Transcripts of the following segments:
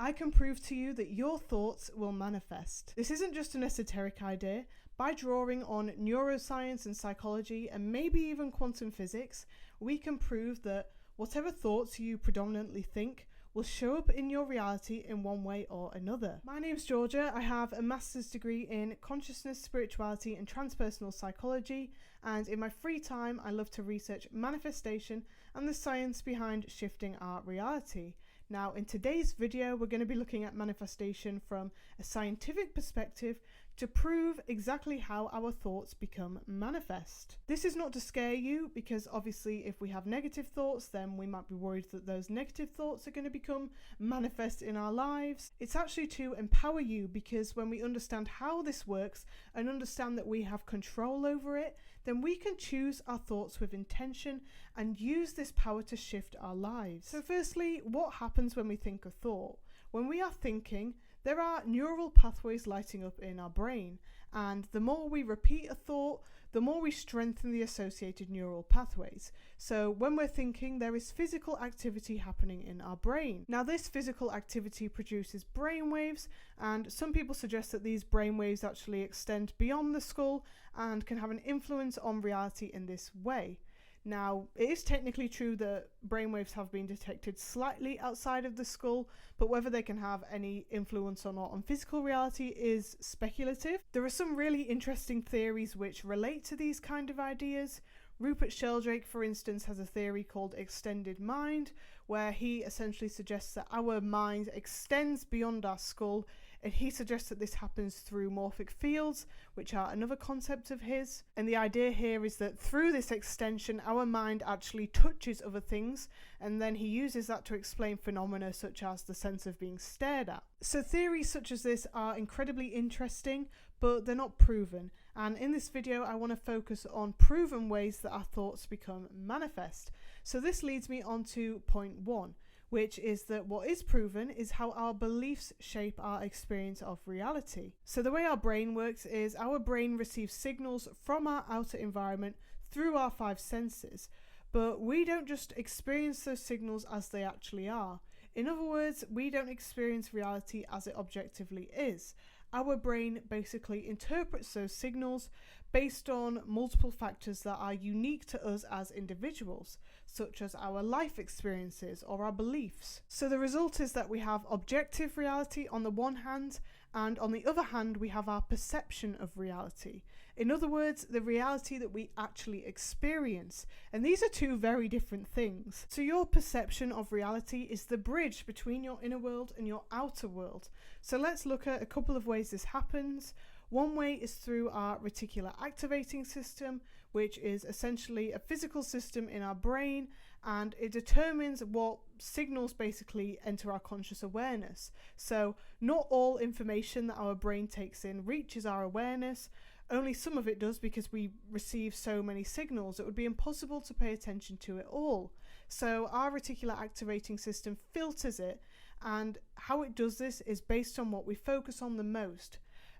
I can prove to you that your thoughts will manifest. This isn't just an esoteric idea. By drawing on neuroscience and psychology and maybe even quantum physics, we can prove that whatever thoughts you predominantly think will show up in your reality in one way or another. My name's Georgia. I have a master's degree in consciousness, spirituality and transpersonal psychology, and in my free time I love to research manifestation and the science behind shifting our reality. Now, in today's video, we're going to be looking at manifestation from a scientific perspective to prove exactly how our thoughts become manifest. This is not to scare you, because obviously if we have negative thoughts, then we might be worried that those negative thoughts are going to become manifest in our lives. It's actually to empower you, because when we understand how this works and understand that we have control over it, then we can choose our thoughts with intention and use this power to shift our lives. So firstly, what happens when we think a thought? When we are thinking, there are neural pathways lighting up in our brain, and the more we repeat a thought, the more we strengthen the associated neural pathways. So when we're thinking, there is physical activity happening in our brain. Now, this physical activity produces brain waves, and some people suggest that these brain waves actually extend beyond the skull and can have an influence on reality in this way. Now, it is technically true that brainwaves have been detected slightly outside of the skull, but whether they can have any influence or not on physical reality is speculative. There are some really interesting theories which relate to these kind of ideas. Rupert Sheldrake, for instance, has a theory called extended mind, where he essentially suggests that our mind extends beyond our skull, and he suggests that this happens through morphic fields, which are another concept of his. And the idea here is that through this extension, our mind actually touches other things, and then he uses that to explain phenomena such as the sense of being stared at. So theories such as this are incredibly interesting, but they're not proven. And in this video, I want to focus on proven ways that our thoughts become manifest. So this leads me on to point 1, which is that what is proven is how our beliefs shape our experience of reality. So the way our brain works is our brain receives signals from our outer environment through our 5 senses, but we don't just experience those signals as they actually are. In other words, we don't experience reality as it objectively is. Our brain basically interprets those signals based on multiple factors that are unique to us as individuals, such as our life experiences or our beliefs. So the result is that we have objective reality on the one hand, and on the other hand we have our perception of reality. In other words, the reality that we actually experience. And these are two very different things. So your perception of reality is the bridge between your inner world and your outer world. So let's look at a couple of ways this happens. One way is through our reticular activating system, which is essentially a physical system in our brain, and it determines what signals basically enter our conscious awareness. So not all information that our brain takes in reaches our awareness. Only some of it does, because we receive so many signals. It would be impossible to pay attention to it all. So our reticular activating system filters it, and how it does this is based on what we focus on the most.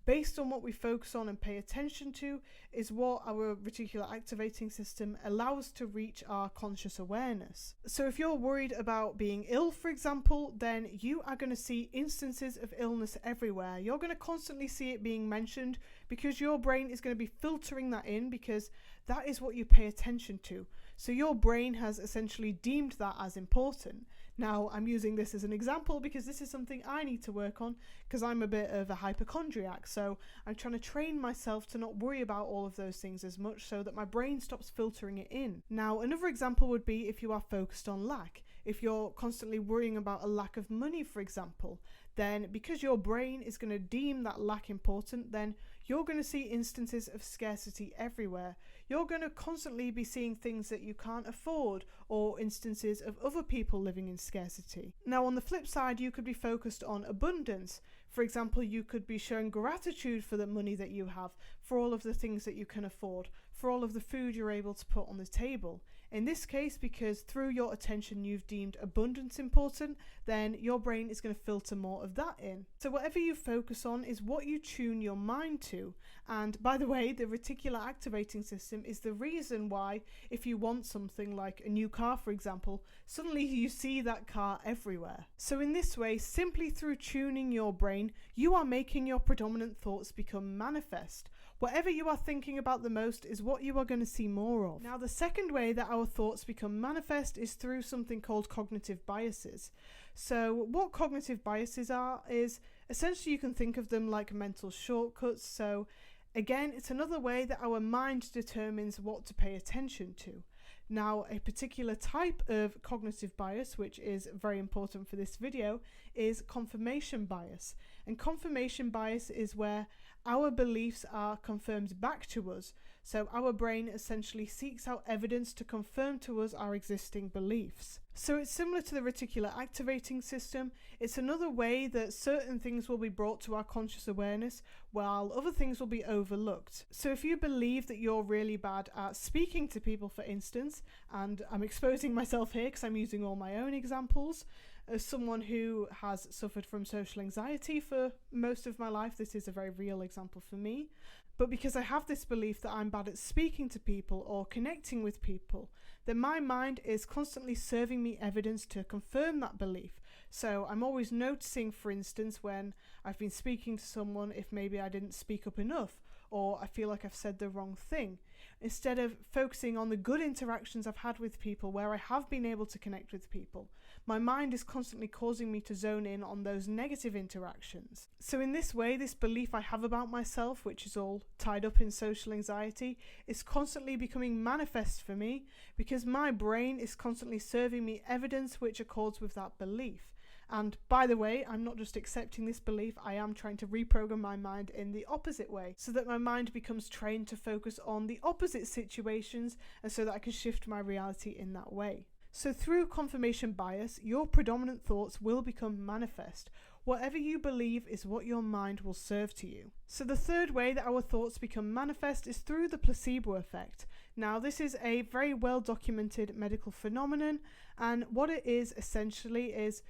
Based on what we focus on and pay attention to is what our reticular activating system allows to reach our conscious awareness. So if you're worried about being ill, for example, then you are going to see instances of illness everywhere. You're going to constantly see it being mentioned, because your brain is going to be filtering that in, because that is what you pay attention to. So your brain has essentially deemed that as important. Now, I'm using this as an example because this is something I need to work on, because I'm a bit of a hypochondriac. So I'm trying to train myself to not worry about all of those things as much, so that my brain stops filtering it in. Now, another example would be if you are focused on lack. If you're constantly worrying about a lack of money, for example, then because your brain is going to deem that lack important, then you're going to see instances of scarcity everywhere. You're going to constantly be seeing things that you can't afford, or instances of other people living in scarcity. Now, on the flip side, you could be focused on abundance. For example, you could be showing gratitude for the money that you have, for all of the things that you can afford, for all of the food you're able to put on the table. In this case, because through your attention you've deemed abundance important, then your brain is going to filter more of that in. So whatever you focus on is what you tune your mind to. And by the way, the reticular activating system is the reason why, if you want something like a new car, for example, suddenly you see that car everywhere. So in this way, simply through tuning your brain, you are making your predominant thoughts become manifest. Whatever you are thinking about the most is what you are going to see more of. Now, the second way that our thoughts become manifest is through something called cognitive biases. So what cognitive biases are is essentially you can think of them like mental shortcuts. So again, it's another way that our mind determines what to pay attention to. Now, a particular type of cognitive bias, which is very important for this video, is confirmation bias. And confirmation bias is where our beliefs are confirmed back to us. So our brain essentially seeks out evidence to confirm to us our existing beliefs. So it's similar to the reticular activating system. It's another way that certain things will be brought to our conscious awareness while other things will be overlooked. So if you believe that you're really bad at speaking to people, for instance, and I'm exposing myself here because I'm using all my own examples, as someone who has suffered from social anxiety for most of my life, this is a very real example for me. But because I have this belief that I'm bad at speaking to people or connecting with people, then my mind is constantly serving me evidence to confirm that belief. So I'm always noticing, for instance, when I've been speaking to someone, if maybe I didn't speak up enough, or I feel like I've said the wrong thing. Instead of focusing on the good interactions I've had with people where I have been able to connect with people, my mind is constantly causing me to zone in on those negative interactions. So in this way, this belief I have about myself, which is all tied up in social anxiety, is constantly becoming manifest for me because my brain is constantly serving me evidence which accords with that belief. And by the way, I'm not just accepting this belief, I am trying to reprogram my mind in the opposite way so that my mind becomes trained to focus on the opposite situations and so that I can shift my reality in that way. So through confirmation bias, your predominant thoughts will become manifest. Whatever you believe is what your mind will serve to you. So the third way that our thoughts become manifest is through the placebo effect. Now, this is a very well documented medical phenomenon, and what it is essentially is,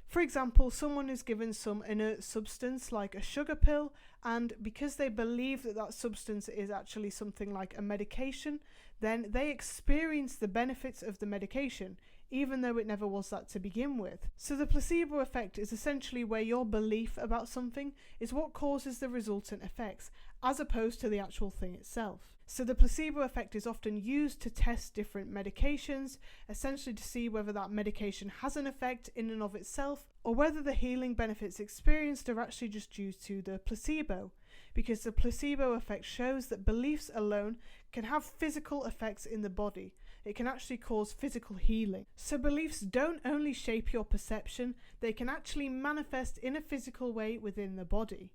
for example, someone is given some inert substance like a sugar pill, and because they believe that that substance is actually something like a medication, then they experience the benefits of the medication, even though it never was that to begin with. So the placebo effect is essentially where your belief about something is what causes the resultant effects, as opposed to the actual thing itself. So the placebo effect is often used to test different medications, essentially to see whether that medication has an effect in and of itself, or whether the healing benefits experienced are actually just due to the placebo. Because the placebo effect shows that beliefs alone can have physical effects in the body. It can actually cause physical healing. So beliefs don't only shape your perception, they can actually manifest in a physical way within the body.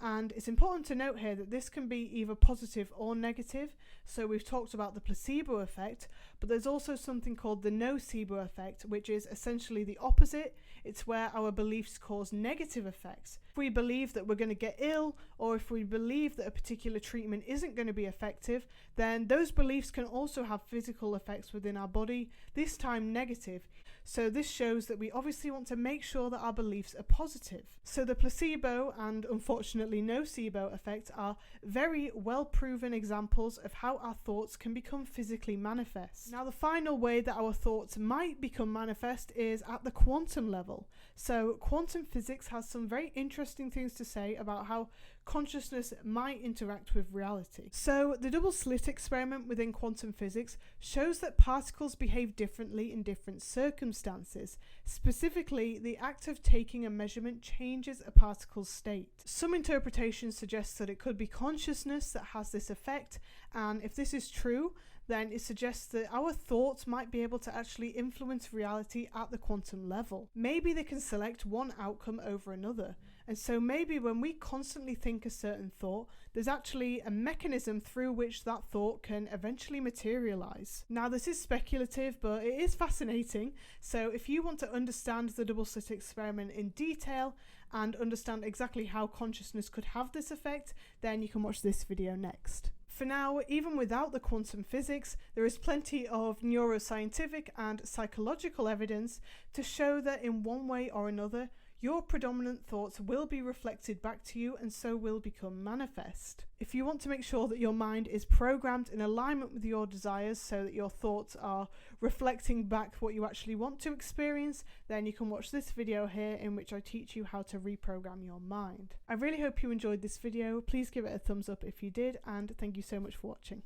And it's important to note here that this can be either positive or negative. So we've talked about the placebo effect, but there's also something called the nocebo effect, which is essentially the opposite. It's where our beliefs cause negative effects. If we believe that we're going to get ill, or if we believe that a particular treatment isn't going to be effective, then those beliefs can also have physical effects within our body, this time negative. So this shows that we obviously want to make sure that our beliefs are positive. So the placebo and unfortunately nocebo effects are very well proven examples of how our thoughts can become physically manifest. Now the final way that our thoughts might become manifest is at the quantum level. So quantum physics has some very interesting things to say about how consciousness might interact with reality. So the double slit experiment within quantum physics shows that particles behave differently in different circumstances. Specifically, the act of taking a measurement changes a particle's state. Some interpretations suggest that it could be consciousness that has this effect, and if this is true, then it suggests that our thoughts might be able to actually influence reality at the quantum level. Maybe they can select one outcome over another. And so maybe when we constantly think a certain thought, there's actually a mechanism through which that thought can eventually materialize. Now this is speculative, but it is fascinating. So if you want to understand the double slit experiment in detail and understand exactly how consciousness could have this effect, then you can watch this video next. For now, even without the quantum physics, there is plenty of neuroscientific and psychological evidence to show that in one way or another, your predominant thoughts will be reflected back to you and so will become manifest. If you want to make sure that your mind is programmed in alignment with your desires so that your thoughts are reflecting back what you actually want to experience, then you can watch this video here in which I teach you how to reprogram your mind. I really hope you enjoyed this video. Please give it a thumbs up if you did, and thank you so much for watching.